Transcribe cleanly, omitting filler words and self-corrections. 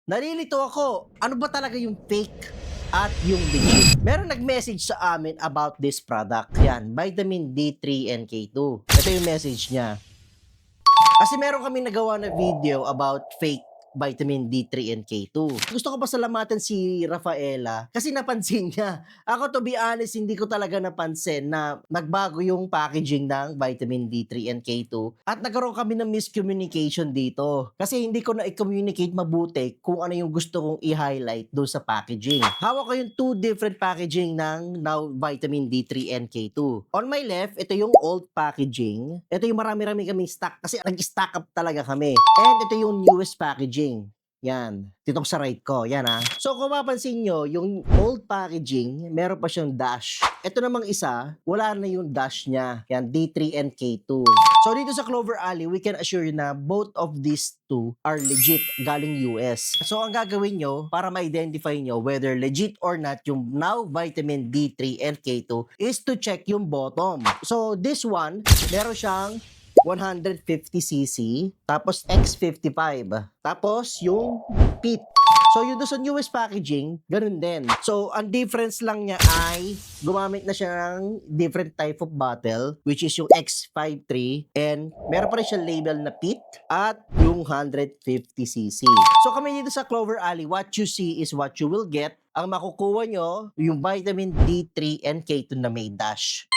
Nalilito ako, ano ba talaga yung fake at yung legit? Meron nag-message sa amin about this product. Yan, vitamin D3 and K2. Ito yung message niya. Kasi meron kami nagawa na video about fake vitamin D3 and K2. Gusto ko pasalamatan si Rafaela kasi napansin niya. Ako to be honest, hindi ko talaga napansin na nagbago yung packaging ng vitamin D3 and K2 at nagkaroon kami ng miscommunication dito. Kasi hindi ko na i-communicate mabuti kung ano yung gusto kong i-highlight doon sa packaging. Hawak ko yung two different packaging ng now vitamin D3 and K2. On my left, ito yung old packaging. Ito yung marami-rami kaming stock kasi nag-stock up talaga kami. And ito yung newest packaging. Yan. Dito sa right ko. Yan ha. So kung mapansin nyo, yung old packaging, meron pa siyang dash. Ito namang isa, wala na yung dash niya. Yan, D3 and K2. So dito sa Clover Alley, we can assure you na both of these two are legit galing US. So ang gagawin nyo para ma-identify nyo whether legit or not yung now vitamin D3 and K2 is to check yung bottom. So this one, meron siyang 150cc, tapos X55, tapos yung PET. So yung doon sa newest packaging, ganun din. So ang difference lang niya ay gumamit na siya ng different type of bottle, which is yung X53, and meron pa rin siya label na PET at yung 150cc. So kami dito sa Clover Alley, what you see is what you will get. Ang makukuha nyo, yung vitamin D3 and K2 na may dash.